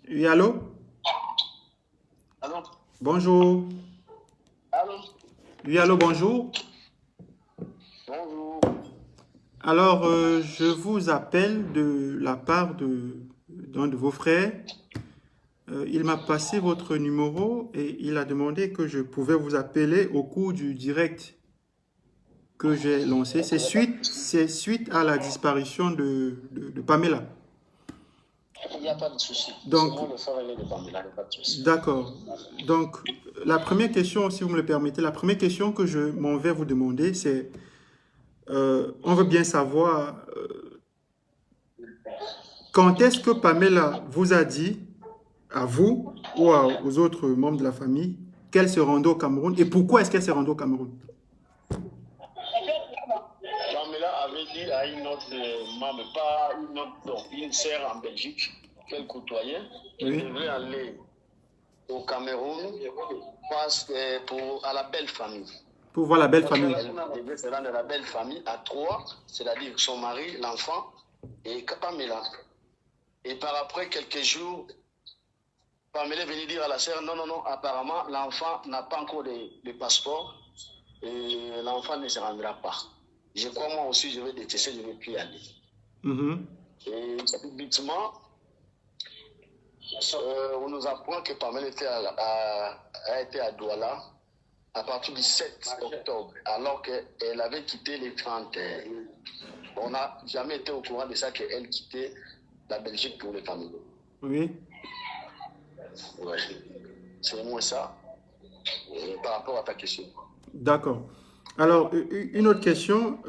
Oui, allô? Allô? Bonjour. Allô? Oui, allô, bonjour. Bonjour. Alors, je vous appelle de la part d'un de vos frères. Il m'a passé votre numéro et il a demandé que je pouvais vous appeler au cours du direct que j'ai lancé. Ok, C'est suite à la disparition de Pamela. il n'y a pas de souci. C'est Donc, moi le frère aîné de Pamela, il n'y a pas de souci. d'accord. Donc, la première question, si vous me le permettez, la première question que je m'en vais vous demander, c'est, on veut bien savoir quand est-ce que Pamela vous a dit, à vous ou aux autres membres de la famille, qu'elle se rendait au Cameroun et pourquoi est-ce qu'elle s'est rendue au Cameroun? Pamela avait dit à une autre membre, pas une autre, non, une sœur en Belgique qu'elle côtoyait, qu'elle Oui, devait aller au Cameroun à la belle famille. pour voir la belle famille. Elle devait se rendre à la belle famille à trois, c'est-à-dire son mari, l'enfant et Pamela. Et par après quelques jours, Pamela est venue dire à la sœur, non, non, non, apparemment, l'enfant n'a pas encore de passeport et l'enfant ne se rendra pas. Je crois, moi aussi, je vais détester, je ne vais plus y aller. Mhm. Et subitement, on nous apprend que Pamela a été à Douala à partir du 7 octobre, alors qu'elle avait quitté les 30. On n'a jamais été au courant de ça qu'elle quittait la Belgique pour les familles. Oui, Ouais. C'est moins ça par rapport à ta question. d'accord. Alors, une autre question.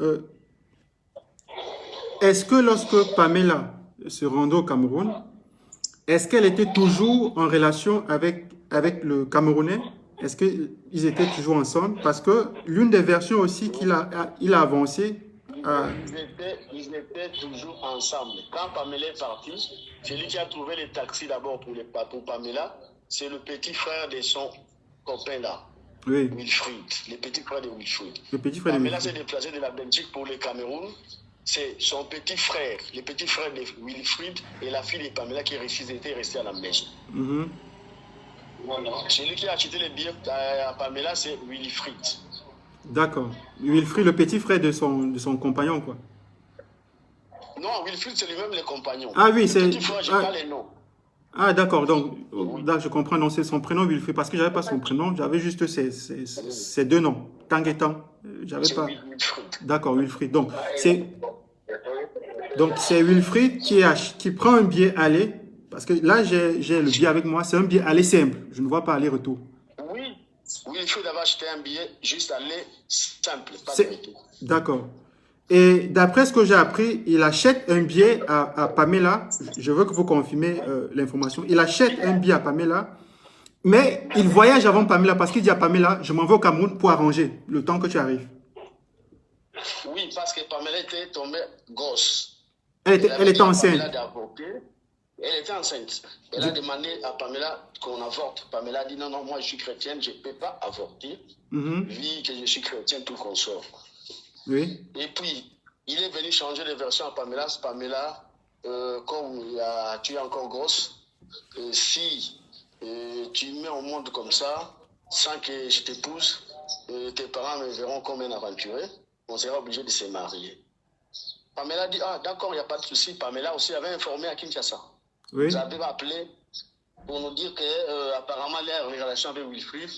Est-ce que lorsque Pamela se rendait au Cameroun, est-ce qu'elle était toujours en relation avec le Camerounais? Est-ce qu'ils étaient toujours ensemble? Parce que l'une des versions aussi il a avancé, Ils étaient toujours ensemble. Quand Pamela est partie, celui qui a trouvé les taxis d'abord pour Pamela, c'est le petit frère de son copain là, oui, Wilfried, le petit frère de Wilfried. le petit frère de Pamela Wilfried. s'est déplacée de la Belgique pour le Cameroun. C'est son petit frère, le petit frère de Wilfried et la fille de Pamela qui était restée à la maison. Mhm. Celui qui a acheté les billets à Pamela, c'est Wilfried. D'accord. Wilfried, le petit frère de son compagnon, quoi. Non, Wilfried, c'est lui-même le compagnon. Ah oui, Le c'est... petit frère, je n'ai Ah, pas les noms. ah, d'accord, donc Oui. là, je comprends, non, c'est son prénom Wilfried, parce que j'avais pas son prénom, j'avais juste ses deux noms, Tang et Tang. J'avais C'est pas... Wilfried. D'accord, Wilfried. Donc c'est Wilfried qui prend un billet aller, parce que là, j'ai le billet avec moi, c'est un billet aller simple, je ne vois pas aller-retour. Oui, Wilfried avait acheté un billet juste aller simple, pas de C'est... retour. D'accord. Et d'après ce que j'ai appris, il achète un billet à Pamela. Je veux que vous confirmez l'information. Il achète un billet à Pamela, mais il voyage avant Pamela parce qu'il dit à Pamela, je m'en vais au Cameroun pour arranger le temps que tu arrives. Oui, parce que Pamela était tombée grosse. Elle, Elle elle avait était dit à enceinte. Pamela d'avorter. Elle était enceinte. Elle a demandé à Pamela qu'on avorte. Pamela a dit non, non, moi je suis chrétienne, je ne peux pas avorter, Mhm. vu que je suis chrétienne, tout consort. Oui. Et puis, il est venu changer de version à Pamela. Pamela, comme tu es encore grosse, si tu me mets au monde comme ça, sans que je t'épouse, tes parents me verront comme un aventuré, on sera obligé de se marier. Pamela dit, ah d'accord, il n'y a pas de souci. Pamela aussi avait informé à Kinshasa. Vous Oui. avez appelé pour nous dire que apparemment leur relation avec Wilfried,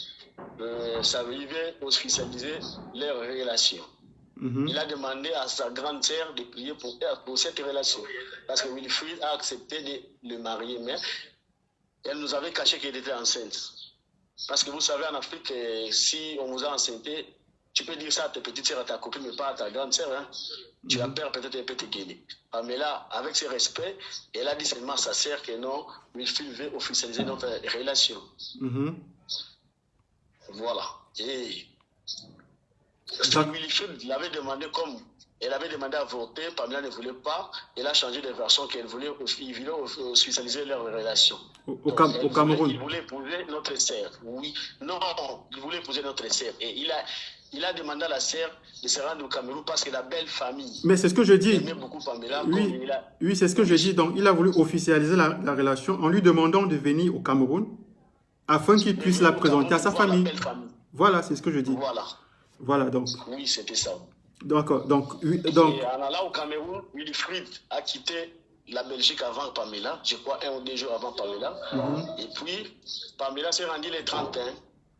ça arrivait officialiser leur relation. Mhm. Il a demandé à sa grande sœur de prier pour cette relation. Parce que Wilfried a accepté de le marier, mais elle nous avait caché qu'elle était enceinte. Parce que vous savez, en Afrique, si on vous a enceinté, tu peux dire ça à tes petites sœurs, à ta copine, mais pas à ta grande sœur. Hein. Tu la Mhm. perds peut-être un peu te guérir. Mais là, avec ses respects, elle a dit seulement à sa sœur que non, Wilfried veut officialiser notre relation. Mhm. Voilà. Et D'ac- Wilfried l'avait demandé comme elle avait demandé à voter, Pamela ne voulait pas, elle a changé de version qu'elle voulait, il voulait officialiser leur relation. Donc, Au Cameroun. il voulait épouser notre sœur. Oui, non, il voulait épouser notre sœur. Et il a demandé à la sœur de se rendre au Cameroun parce que la belle famille Mais c'est ce que je dis. aimait beaucoup Pamela. Oui, oui, c'est ce que je dis. Donc, il a voulu officialiser la relation en lui demandant de venir au Cameroun afin qu'il puisse la présenter à sa famille. Voilà, c'est ce que je dis. Voilà, donc. Oui, c'était ça. D'accord, donc. Et en allant au Cameroun, Wilfried a quitté la Belgique avant Pamela, je crois 1 ou 2 jours avant Pamela. Et puis, Pamela s'est rendue les 31.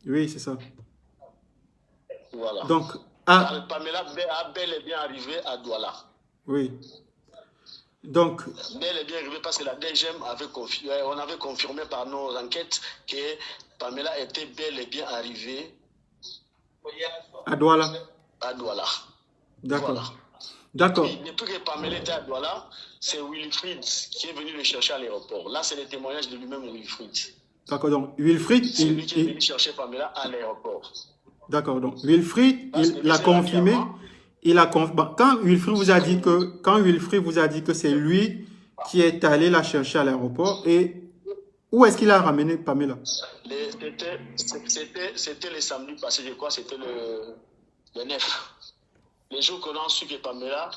Oui, c'est ça. Voilà. Donc, Pamela a bel et bien arrivé à Douala. Oui. Donc. Bel et bien arrivé parce que la DGM on avait confirmé par nos enquêtes que Pamela était bel et bien arrivée à Douala. À Douala. D'accord. Voilà. D'accord. Depuis que Pamela était à Douala, c'est Wilfried qui est venu le chercher à l'aéroport. Là, c'est le témoignage de lui-même, Wilfried. D'accord, donc Wilfried. C'est lui qui est venu chercher Pamela à l'aéroport. D'accord, donc Wilfried, il l'a confirmé. Quand Wilfried vous a dit que c'est lui qui est allé la chercher à l'aéroport, et où est-ce qu'il a ramené Pamela? C'était le samedi passé, je crois, c'était le 9. Les jours qu'on a su que Pamela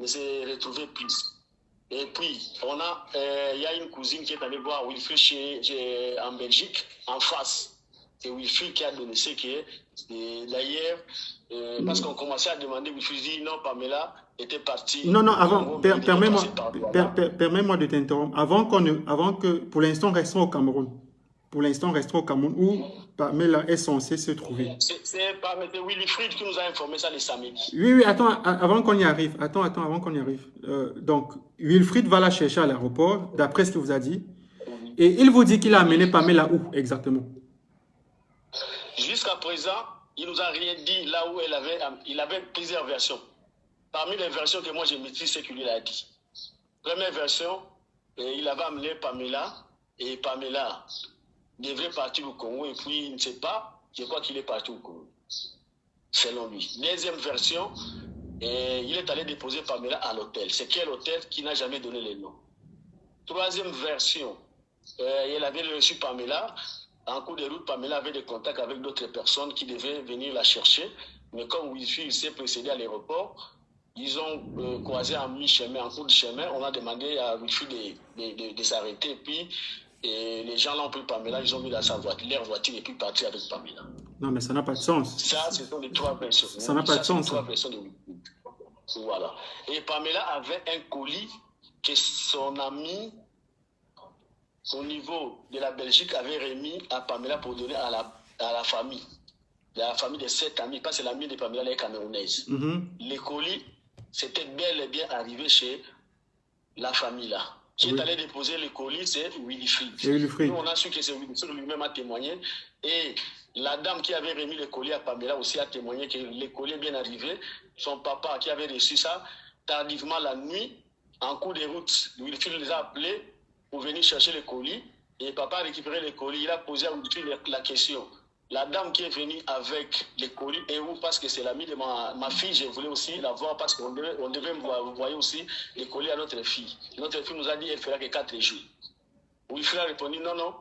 ne s'est retrouvée plus. Et puis, il y a une cousine qui est allée voir Wilfried en Belgique, en face. C'est Wilfried qui a donné ce qui est. D'ailleurs, parce qu'on commençait à demander, Wilfried dit non, Pamela était partie. Non, avant, permets-moi de t'interrompre. Avant que, pour l'instant, restons au Cameroun. Où Pamela est censée se trouver. C'est Wilfried qui nous a informé ça le samedi. Oui, attends, avant qu'on y arrive. Donc, Wilfried va la chercher à l'aéroport, d'après ce qu'il vous a dit. Et il vous dit qu'il a amené Pamela où exactement? Jusqu'à présent, il nous a rien dit là où il avait plusieurs versions. Parmi les versions que moi je maîtrise, c'est qu'il a dit. Première version, il avait amené Pamela, et Pamela devrait partir au Congo, et puis il ne sait pas, je crois qu'il est parti au Congo, selon lui. Deuxième version, il est allé déposer Pamela à l'hôtel. C'est quel hôtel qui n'a jamais donné les noms. Troisième version, il avait reçu Pamela. En cours de route, Pamela avait des contacts avec d'autres personnes qui devaient venir la chercher. Mais comme Wilfried s'est précédé à l'aéroport, ils ont croisé en mi-chemin, en cours de chemin. On a demandé à Wilfried de s'arrêter. Puis les gens l'ont pris Pamela, ils ont mis dans leur voiture et puis parti avec Pamela. Non, mais ça n'a pas de sens. Ça, ce sont les 3 versions. Ça n'a pas de sens. 3 versions de Wilfried. Voilà. Et Pamela avait un colis que son ami, au niveau de la Belgique, avait remis à Pamela pour donner à la famille. La famille de 7 amis, parce que l'ami de Pamela est camerounaise. Les colis, c'était bel et bien arrivé chez la famille là. Qui est allé déposer les colis, c'est Wilfried. Nous, on a su que c'est Wilfried lui-même a témoigné. Et la dame qui avait remis les colis à Pamela aussi a témoigné que les colis est bien arrivé. Son papa qui avait reçu ça, tardivement la nuit, en cours de route, Wilfried les a appelés pour venir chercher les colis. Et papa a récupéré les colis. Il a posé à Wilfried la question. La dame qui est venue avec les colis est où? Parce que c'est l'amie de ma fille. Je voulais aussi la voir parce qu'on devait envoyer aussi les colis à notre fille. Notre fille nous a dit qu'elle fera que 4 jours. Wilfried a répondu non.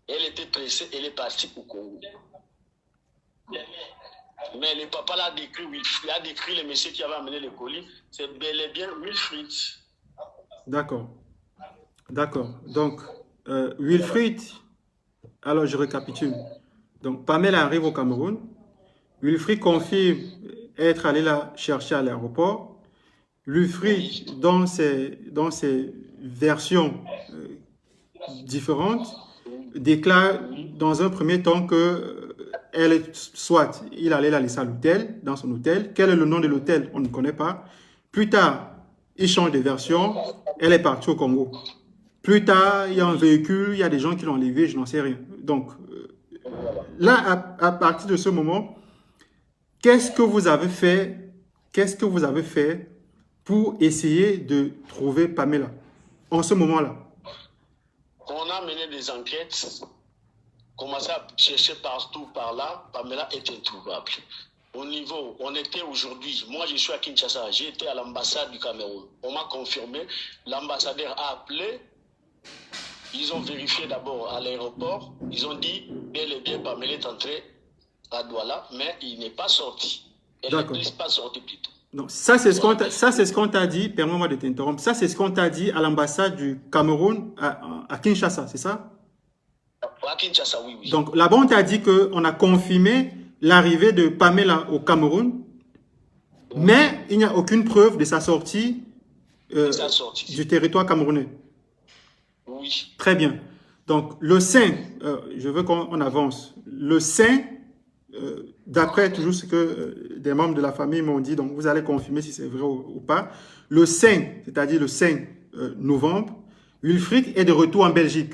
Elle était pressée. Elle est partie au Congo. Mais le papa l'a décrit. Wilfried a décrit le monsieur qui avait amené les colis. C'est bel et bien Wilfried. D'accord. Donc, Wilfried, alors je récapitule. Donc, Pamela arrive au Cameroun. Wilfried confirme être allé la chercher à l'aéroport. Wilfried, dans ses versions différentes, déclare dans un premier temps que il allait la laisser à l'hôtel, dans son hôtel. Quel est le nom de l'hôtel? On ne connaît pas. Plus tard, il change de version. Elle est partie au Congo. Plus tard, il y a un véhicule, il y a des gens qui l'ont enlevé, je n'en sais rien. Donc, là, à partir de ce moment, qu'est-ce que vous avez fait pour essayer de trouver Pamela en ce moment-là? On a mené des enquêtes, commencé à chercher partout par là, Pamela est introuvable. Au niveau, on était aujourd'hui, moi je suis à Kinshasa, j'ai été à l'ambassade du Cameroun. On m'a confirmé, l'ambassadeur a appelé, ils ont vérifié d'abord à l'aéroport, ils ont dit, bel et bien Pamela est entrée à Douala, mais il n'est pas sorti. Elle D'accord. n'est pas sortie plutôt. Donc, ça, c'est ce qu'on t'a dit. Permets-moi de t'interrompre. Ça, c'est ce qu'on t'a dit à l'ambassade du Cameroun à Kinshasa, c'est ça? À Kinshasa, oui, oui. Donc, là-bas, on t'a dit qu'on a confirmé l'arrivée de Pamela au Cameroun, mais il n'y a aucune preuve de sa sortie du territoire camerounais. Oui. Très bien. Donc, le sein, je veux qu'on avance. Le sein, d'après toujours ce que des membres de la famille m'ont dit, donc vous allez confirmer si c'est vrai ou pas. Le 5, c'est-à-dire le 5 novembre, Wilfried est de retour en Belgique.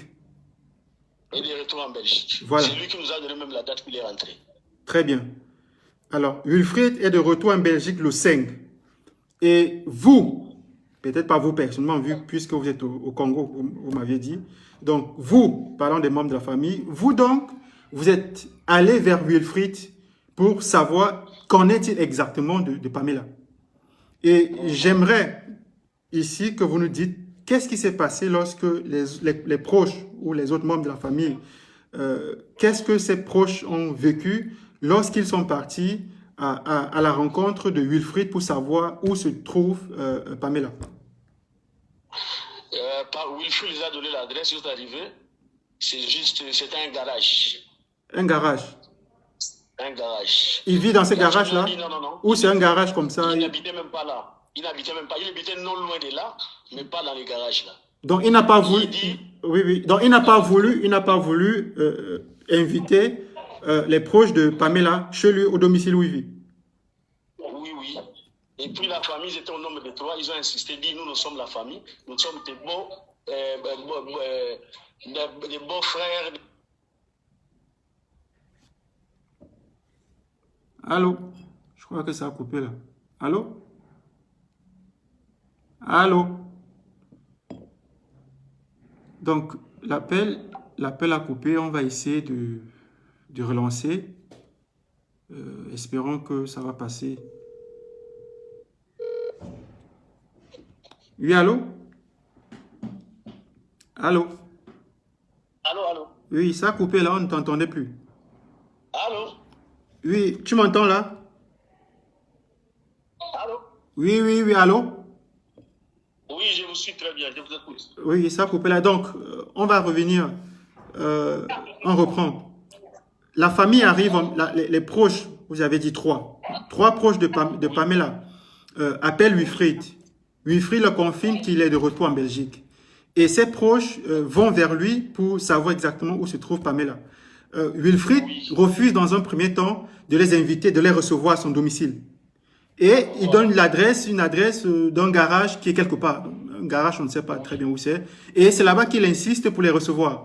Il est de retour en Belgique. Voilà. C'est lui qui nous a donné même la date qu'il est rentré. Très bien. Alors, Wilfried est de retour en Belgique le 5. Et vous, peut-être pas vous personnellement, vu puisque vous êtes au Congo, vous m'aviez dit. Donc, vous, parlant des membres de la famille, vous donc, vous êtes allé vers Wilfried pour savoir qu'en est-il exactement de Pamela. Et j'aimerais ici que vous nous dites qu'est-ce qui s'est passé lorsque les proches ou les autres membres de la famille, qu'est-ce que ces proches ont vécu lorsqu'ils sont partis à la rencontre de Wilfried pour savoir où se trouve Pamela. Wilfried les a donné l'adresse, ils sont arrivés. C'était un garage. Un garage. Un garage. Il vit dans ce garage-là? Non, non, non. Ou c'est un garage comme ça? Il n'habitait même pas là. Il n'habitait même pas. Il habitait non loin de là, mais pas dans le garage là. Donc il n'a pas voulu. Oui, oui. Donc il n'a pas voulu inviter les proches de Pamela chez lui au domicile où il vit. Oui, oui. Et puis la famille, ils étaient au nombre de 3. Ils ont insisté, dit nous sommes la famille, nous sommes des beaux frères. Allô? Je crois que ça a coupé là. Allô? Allô? Donc, l'appel a coupé. On va essayer de relancer. Espérons que ça va passer. Oui, allô? Allô? Allô, allô? Oui, ça a coupé là, on ne t'entendait plus. Allô? Oui, tu m'entends là? Allô? Oui, oui, oui, allô? Oui, je vous suis très bien, je vous écoute. Oui, ça a coupé là. Donc, on va revenir. On reprend. La famille arrive, les proches, vous avez dit 3. 3 proches de Pamela appellent Wilfried. Wilfried leur confirme qu'il est de retour en Belgique. Et ses proches vont vers lui pour savoir exactement où se trouve Pamela. Wilfried refuse dans un premier temps de les inviter, de les recevoir à son domicile. Et il donne une adresse d'un garage qui est quelque part. Un garage, on ne sait pas très bien où c'est. Et c'est là-bas qu'il insiste pour les recevoir.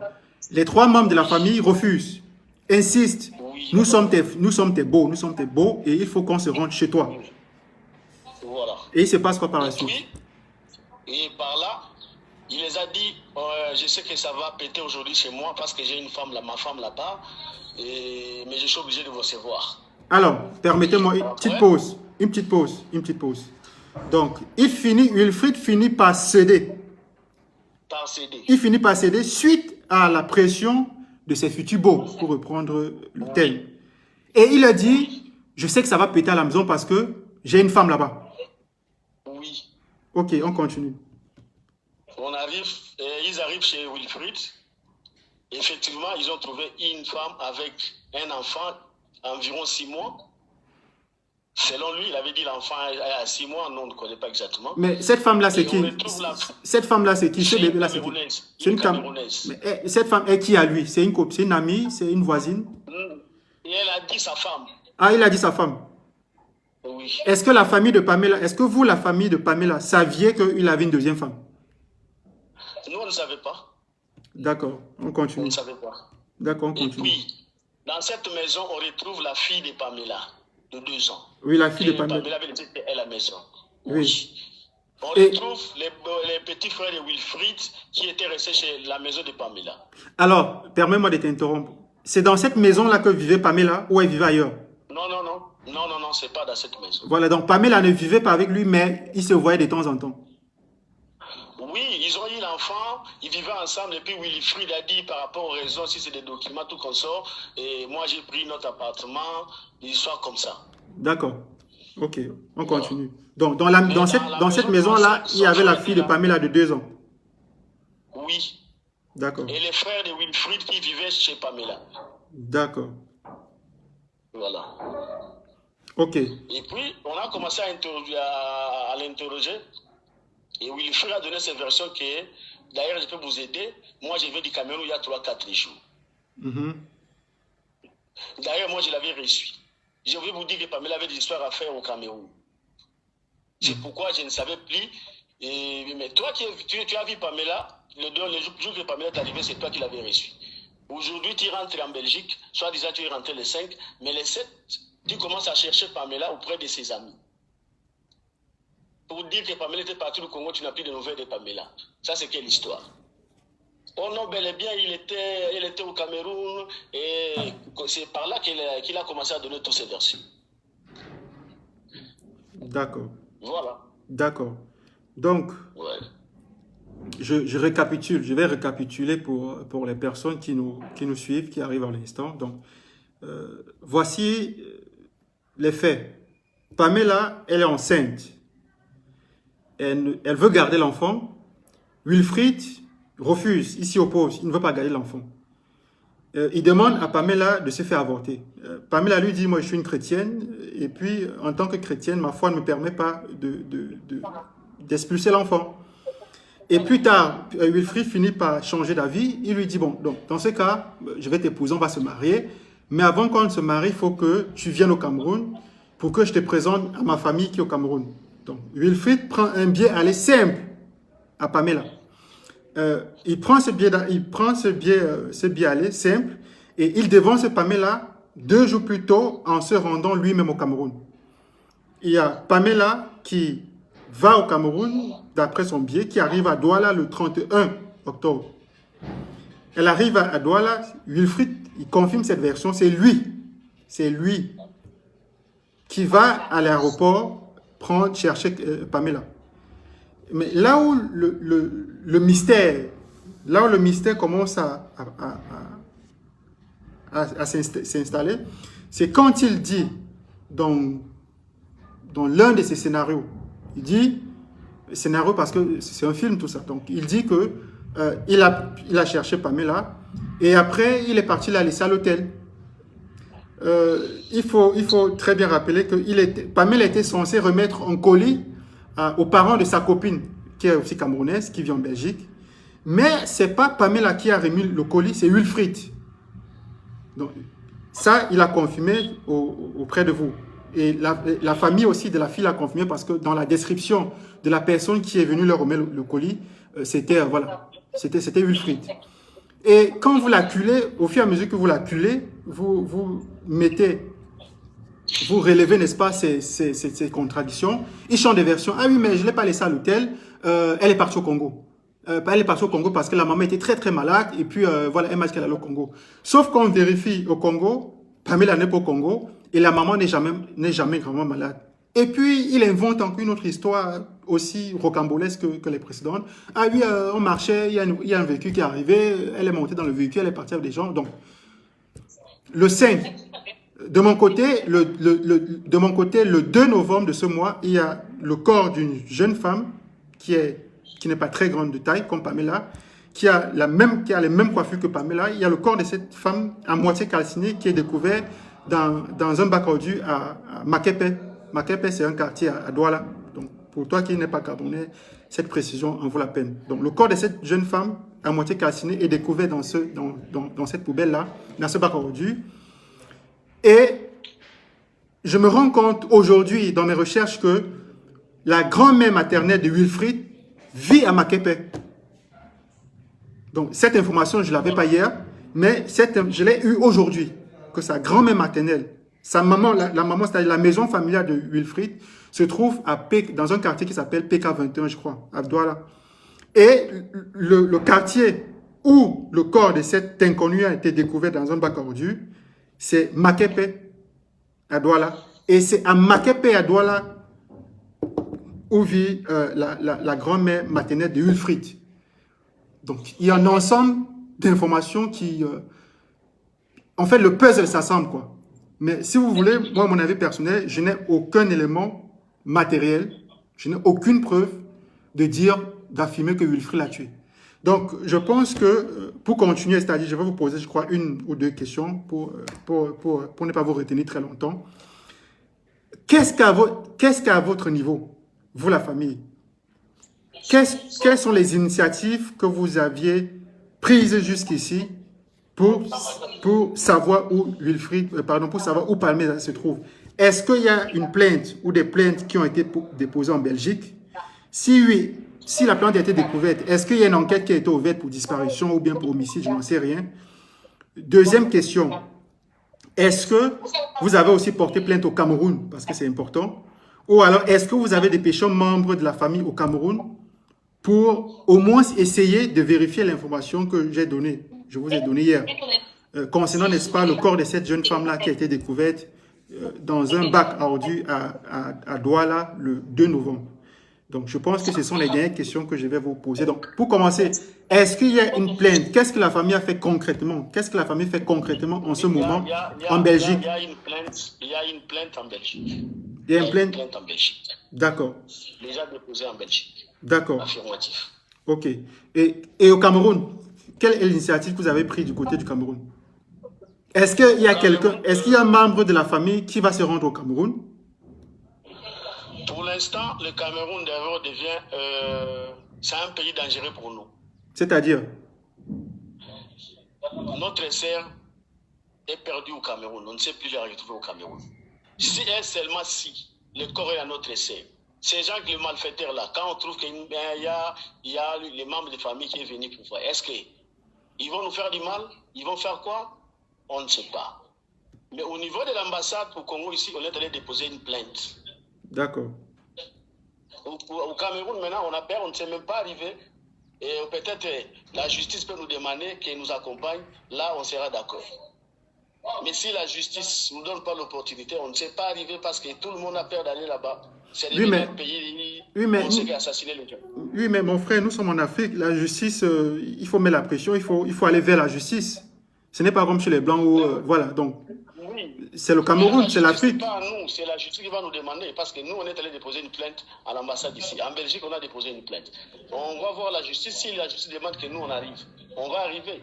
Les 3 membres de la famille refusent, insistent. Nous sommes tes beaux, et il faut qu'on se rende chez toi. Voilà. Et il se passe quoi par la suite? Et par là, il les a dit, je sais que ça va péter aujourd'hui chez moi parce que j'ai une femme là, ma femme là-bas, mais je suis obligé de vous recevoir. Alors, permettez-moi une petite pause. Une petite pause. Donc, Wilfried finit par céder. Il finit par céder suite à la pression de ses futurs beaux, pour reprendre le thème. Et il a dit, je sais que ça va péter à la maison parce que j'ai une femme là-bas. Oui. Ok, on continue. Ils arrivent chez Wilfried. Effectivement, ils ont trouvé une femme avec un enfant environ 6 mois. Selon lui, il avait dit l'enfant a 6 mois, non, on ne connaît pas exactement. Mais cette femme-là, c'est qui? Cette femme-là, c'est qui? C'est une Camerounaise. C'est une Camerounaise. Mais cette femme est qui à lui? C'est une amie? C'est une voisine? Et elle a dit sa femme. Ah, il a dit sa femme? Oui. Est-ce que la famille de Pamela, est-ce que vous, la famille de Pamela, saviez qu'il avait une deuxième femme? Nous, on ne savait pas. D'accord, on continue. On ne savait pas. D'accord, on continue. Et puis, dans cette maison, on retrouve la fille de Pamela, de 2 ans. Oui, la fille de Pamela. Pamela était à la maison. Oui. On retrouve les petits frères de Wilfried qui étaient restés chez la maison de Pamela. Alors, permets-moi de t'interrompre. C'est dans cette maison-là que vivait Pamela ou elle vivait ailleurs? Non, c'est pas dans cette maison. Voilà, donc Pamela ne vivait pas avec lui, mais ils se voyaient de temps en temps. Oui, ils ont eu l'enfant, ils vivaient ensemble, et puis Wilfried a dit par rapport aux raisons, si c'est des documents, tout qu'on sort, et moi j'ai pris notre appartement, une histoire comme ça. D'accord. Ok, on Voilà. continue. Donc, Mais dans cette maison-là, il y avait la fille de là, Pamela de 2 ans. oui. D'accord, Et les frères de Wilfried qui vivaient chez Pamela. d'accord. Voilà. Ok, Et puis, on a commencé à l'interroger. Et Wilfried a donné ses versions que, d'ailleurs, je peux vous aider. Moi, je viens du Cameroun il y a 3-4 jours. mhm, D'ailleurs, moi, je l'avais reçu. Je vais vous dire que Pamela avait des histoires à faire au Cameroun. C'est pourquoi je ne savais plus. Mais toi, tu as vu Pamela, le jour que Pamela est arrivée, c'est toi qui l'avais reçu. Aujourd'hui, tu rentres en Belgique, soit disant tu es rentré le 5, mais le 7, tu commences à chercher Pamela auprès de ses amis. Pour dire que Pamela était partie du Congo, tu n'as plus de nouvelles de Pamela. Ça, c'est quelle histoire? Oh non, bel et bien, il était au Cameroun, et c'est par là qu'il a commencé à donner tous ses versions. d'accord, Voilà. d'accord. Donc, Ouais. je récapitule, je vais récapituler pour les personnes qui nous suivent, qui arrivent à l'instant. Donc, voici les faits. Pamela, elle est enceinte. Elle veut garder l'enfant. Wilfried refuse, il s'y oppose, il ne veut pas garder l'enfant. Il demande à Pamela de se faire avorter. Pamela lui dit, moi je suis une chrétienne, et puis en tant que chrétienne, ma foi ne me permet pas d'expulser l'enfant. Et plus tard, Wilfried finit par changer d'avis. Il lui dit, bon, donc, dans ce cas, je vais t'épouser, on va se marier. Mais avant qu'on se marie, il faut que tu viennes au Cameroun pour que je te présente à ma famille qui est au Cameroun. Donc, Wilfried prend un billet aller simple à Pamela. Il prend ce billet aller simple et il devance Pamela 2 jours plus tôt en se rendant lui-même au Cameroun. Il y a Pamela qui va au Cameroun, d'après son billet, qui arrive à Douala le 31 octobre. Elle arrive à Douala, Wilfried, il confirme cette version, c'est lui qui va à l'aéroport chercher Pamela. Mais là où le mystère commence à s'installer, c'est quand il dit dans l'un de ses scénarios, il dit, scénario parce que c'est un film tout ça, donc il dit que il a cherché Pamela et après il est parti la laisser à l'hôtel. Il faut très bien rappeler que Pamela était censée remettre un colis aux parents de sa copine qui est aussi camerounaise, qui vit en Belgique. Mais ce n'est pas Pamela qui a remis le colis, c'est Wilfried. Donc, ça, il a confirmé auprès de vous. Et la famille aussi de la fille l'a confirmé parce que dans la description de la personne qui est venue leur remettre le colis, c'était Wilfried. Et quand vous l'acculez, au fur et à mesure que vous l'acculez, vous relevez, n'est-ce pas, ces contradictions. Il change de version. Ah oui, mais je ne l'ai pas laissée à l'hôtel. Elle est partie au Congo. Elle est partie au Congo parce que la maman était très très malade et puis voilà, elle m'a dit qu'elle allait au Congo. Sauf qu'on vérifie au Congo, Pamela n'est pas au Congo et la maman n'est jamais vraiment malade. Et puis il invente encore une autre histoire aussi rocambolesque que les précédentes. Ah oui, on marchait, il y a un véhicule qui est arrivé, elle est montée dans le véhicule, elle est partie avec des gens. Donc, le 5, de mon côté, le 2 novembre de ce mois, il y a le corps d'une jeune femme qui n'est pas très grande de taille, comme Pamela, qui a les mêmes coiffures que Pamela. Il y a le corps de cette femme à moitié calcinée qui est découvert dans un bac ordu à Makepe. Makepe, c'est un quartier à Douala. Donc, pour toi qui n'es pas camerounais, cette précision en vaut la peine. Donc, le corps de cette jeune femme à moitié calcinée est découvert dans cette poubelle-là, dans ce bac ordu. Et je me rends compte aujourd'hui dans mes recherches que la grand-mère maternelle de Wilfried vit à Makepe. Donc, cette information, je ne l'avais pas hier, mais je l'ai eue aujourd'hui, que sa grand-mère maternelle, sa maman, la maman, c'est-à-dire la maison familiale de Wilfried, se trouve dans un quartier qui s'appelle PK21, je crois, à Douala. Et le quartier où le corps de cet inconnu a été découvert dans un bac ordu, c'est Makepe, à Douala. Et c'est à Makepe, à Douala, où vit la grand-mère maternelle de Wilfried. Donc, il y a un ensemble d'informations qui... en fait, le puzzle s'assemble, quoi. Mais si vous voulez, moi, mon avis personnel, je n'ai aucun élément matériel, je n'ai aucune preuve de dire, d'affirmer que Wilfried l'a tué. Donc, je pense que pour continuer, c'est-à-dire, je vais vous poser, je crois, une ou deux questions pour ne pas vous retenir très longtemps. Qu'est-ce qu'à votre niveau, vous, la famille, quelles sont les initiatives que vous aviez prises jusqu'ici pour savoir où pour savoir où Palmé se trouve? Est-ce qu'il y a une plainte ou des plaintes qui ont été déposées en Belgique? Si oui, si la plainte a été découverte, est-ce qu'il y a une enquête qui a été ouverte pour disparition ou bien pour homicide? Je n'en sais rien. Deuxième question, est-ce que vous avez aussi porté plainte au Cameroun? Parce que c'est important. Ou alors, est-ce que vous avez des pécheurs membres de la famille au Cameroun pour au moins essayer de vérifier l'information que j'ai donnée, je vous ai donnée hier, concernant, n'est-ce pas, le corps de cette jeune femme-là qui a été découverte dans un bac à ordures à Douala le 2 novembre. Donc, je pense que ce sont les dernières questions que je vais vous poser. Donc, pour commencer, est-ce qu'il y a une plainte? Qu'est-ce que la famille a fait concrètement? Qu'est-ce que la famille fait concrètement en ce moment en Belgique? Il y a une plainte en Belgique. Il y a une plainte en Belgique. D'accord. Déjà déposée en Belgique. D'accord. Affirmatif. OK. Et au Cameroun, quelle est l'initiative que vous avez prise du côté du Cameroun? Est-ce qu'il y a est-ce qu'il y a un membre de la famille qui va se rendre au Cameroun? Pour l'instant, le Cameroun devient... c'est un pays dangereux pour nous. C'est-à-dire? Notre sœur est perdue au Cameroun. On ne sait plus la retrouver au Cameroun. Si et seulement si le corps est à notre sœur, ces gens, les malfaiteurs là, quand on trouve qu'il y a les membres de famille qui sont venus pour voir, est-ce qu'ils vont nous faire du mal? Ils vont faire quoi? On ne sait pas. Mais au niveau de l'ambassade au Congo ici, on est allé déposer une plainte. D'accord. Au Cameroun, maintenant, on a peur, on ne sait même pas arriver. Et peut-être la justice peut nous demander qu'elle nous accompagne. Là, on sera d'accord. Mais si la justice ne nous donne pas l'opportunité, on ne sait pas arriver parce que tout le monde a peur d'aller là-bas. C'est le pays où on sait qui a assassiné les gens. Oui, mais mon frère, nous sommes en Afrique. La justice, il faut mettre la pression, il faut aller vers la justice. Ce n'est pas comme chez les Blancs où, voilà, donc... Oui. C'est le Cameroun, c'est l'Afrique. Ce n'est pas nous, c'est la justice qui va nous demander. Parce que nous, on est allé déposer une plainte à l'ambassade ici. En Belgique, on a déposé une plainte. On va voir la justice. Si la justice demande que nous, on arrive, on va arriver.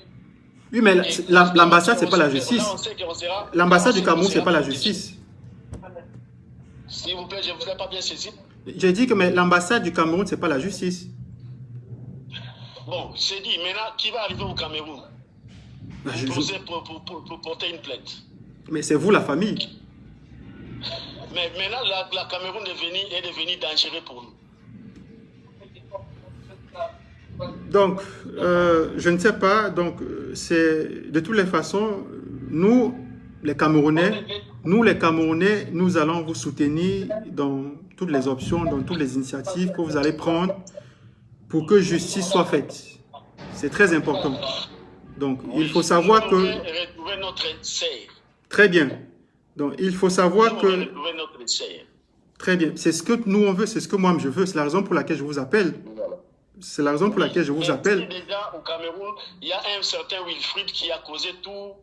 Oui, mais l'ambassade, ce n'est pas la justice. L'ambassade du Cameroun, ce n'est pas la justice. S'il vous plaît, je ne vous ai pas bien saisi. J'ai dit que l'ambassade du Cameroun, ce n'est pas la justice. Bon, c'est dit. Maintenant, qui va arriver au Cameroun pour porter une plainte? Mais c'est vous, la famille. Mais maintenant, la Cameroun est devenue dangereux pour nous. Donc, je ne sais pas. Donc, c'est de toutes les façons, nous, les Camerounais, nous allons vous soutenir dans toutes les options, dans toutes les initiatives que vous allez prendre pour que justice soit faite. C'est très important. Donc, il faut savoir que... Retrouver notre sœur. Très bien. Donc, il faut savoir que... Retrouver notre sœur. Très bien. C'est ce que nous, on veut, c'est ce que moi, je veux. C'est la raison pour laquelle je vous appelle. C'est la raison pour laquelle je vous appelle. Déjà, au Cameroun, il y a un certain Wilfried qui a causé tout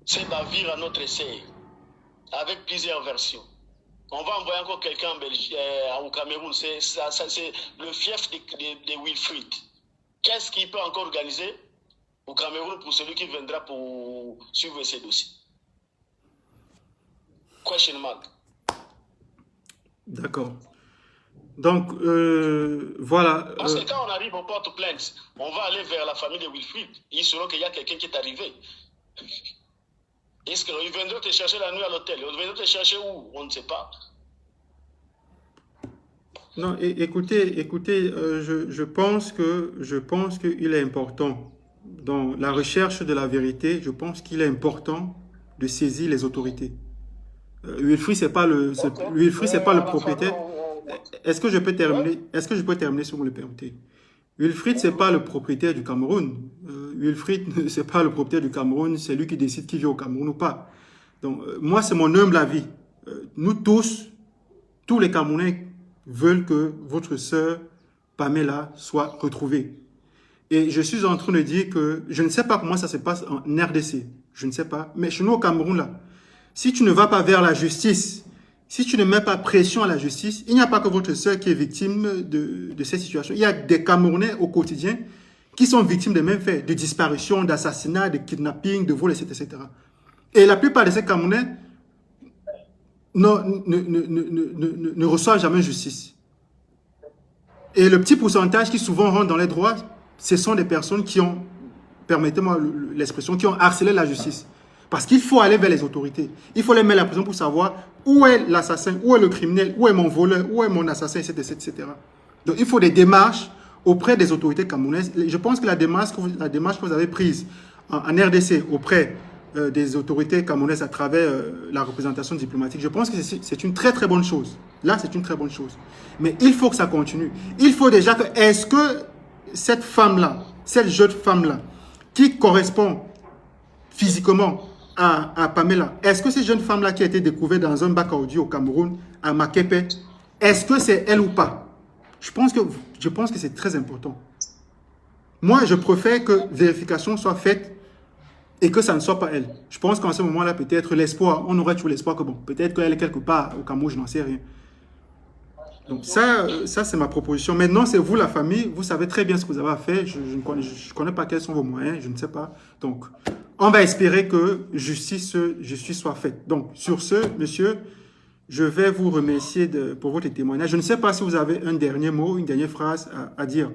ces navires à notre sœur, avec plusieurs versions. On va envoyer encore quelqu'un en Belgique, au Cameroun. C'est le fief de Wilfried. Qu'est-ce qu'il peut encore organiser au Cameroun pour celui qui viendra pour suivre ces dossiers? Question mark. D'accord. Donc, voilà. Parce que quand on arrive au porte-plainte, on va aller vers la famille de Wilfried. Ils sauront qu'il y a quelqu'un qui est arrivé. Est-ce qu'ils viendront te chercher la nuit à l'hôtel? Ils viendront te chercher où? On ne sait pas. Non, écoutez, je pense qu'il est important, dans la recherche de la vérité, je pense qu'il est important de saisir les autorités. Wilfried, c'est pas le propriétaire. Est-ce que je peux terminer? Est-ce que je peux terminer si vous me le permettez? Wilfried, c'est pas le propriétaire du Cameroun. Wilfried, c'est pas le propriétaire du Cameroun, c'est lui qui décide qui vit au Cameroun ou pas. Donc, moi, c'est mon humble avis. Nous tous les Camerounais veulent que votre sœur Pamela soit retrouvée. Et je suis en train de dire que je ne sais pas comment ça se passe en RDC. Je ne sais pas. Mais chez nous au Cameroun, là, si tu ne vas pas vers la justice, si tu ne mets pas pression à la justice, il n'y a pas que votre sœur qui est victime de cette situation. Il y a des Camerounais au quotidien qui sont victimes des mêmes faits, de disparition, d'assassinat, de kidnapping, de vol, etc. Et la plupart de ces Camerounais ne reçoivent jamais justice. Et le petit pourcentage qui souvent rentre dans les droits, ce sont des personnes qui ont, permettez-moi l'expression, qui ont harcelé la justice. Parce qu'il faut aller vers les autorités. Il faut les mettre la pression pour savoir où est l'assassin, où est le criminel, où est mon voleur, où est mon assassin, etc. Donc il faut des démarches auprès des autorités camerounaises. Je pense que la démarche que vous avez prise en RDC auprès des autorités camerounaises à travers la représentation diplomatique, je pense que c'est une très très bonne chose. Là, c'est une très bonne chose. Mais il faut que ça continue. Il faut déjà que, est-ce que cette femme-là, cette jeune femme-là, qui correspond physiquement à Pamela, est-ce que cette jeune femme-là qui a été découverte dans un bac à audio au Cameroun, à Makepe, est-ce que c'est elle ou pas? Je pense que c'est très important. Moi, je préfère que vérification soit faite et que ça ne soit pas elle. Je pense qu'en ce moment-là, peut-être l'espoir, on aurait toujours l'espoir que bon, peut-être qu'elle est quelque part au Cameroun, je n'en sais rien. Donc ça c'est ma proposition. Maintenant, c'est vous, la famille, vous savez très bien ce que vous avez à faire. Je ne connais pas quels sont vos moyens, je ne sais pas. Donc, on va espérer que justice soit faite. Donc, sur ce, monsieur, je vais vous remercier pour votre témoignage. Je ne sais pas si vous avez un dernier mot, une dernière phrase à dire.